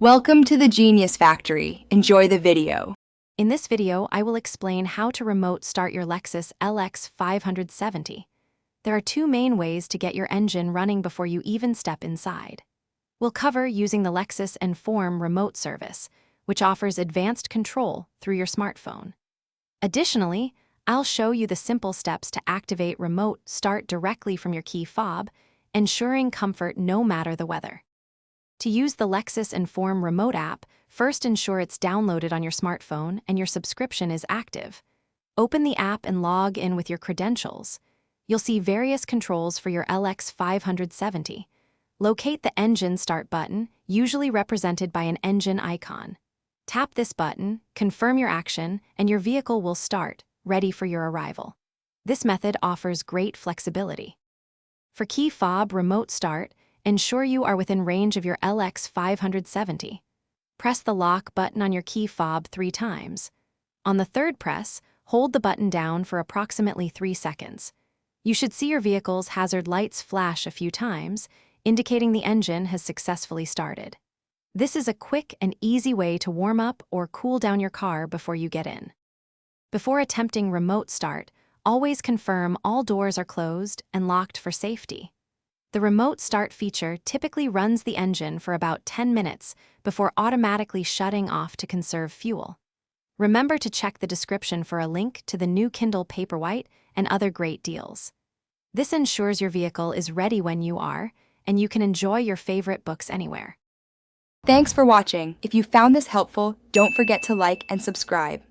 Welcome to the Genius Factory. Enjoy the video. In this video, I will explain how to remote start your Lexus LX 570. There are two main ways to get your engine running before you even step inside. We'll cover using the Lexus Inform remote service, which offers advanced control through your smartphone. Additionally, I'll show you the simple steps to activate remote start directly from your key fob, ensuring comfort no matter the weather. To use the Lexus Inform remote app, first ensure it's downloaded on your smartphone and your subscription is active. Open the app and log in with your credentials. You'll see various controls for your LX 570. Locate the engine start button, usually represented by an engine icon. Tap this button, confirm your action, and your vehicle will start, ready for your arrival. This method offers great flexibility. For key fob remote start, ensure you are within range of your LX 570. Press the lock button on your key fob 3 times. On the third press, hold the button down for approximately 3 seconds. You should see your vehicle's hazard lights flash a few times, indicating the engine has successfully started. This is a quick and easy way to warm up or cool down your car before you get in. Before attempting remote start, always confirm all doors are closed and locked for safety. The remote start feature typically runs the engine for about 10 minutes before automatically shutting off to conserve fuel. Remember to check the description for a link to the new Kindle Paperwhite and other great deals. This ensures your vehicle is ready when you are, and you can enjoy your favorite books anywhere. Thanks for watching. If you found this helpful, don't forget to like and subscribe.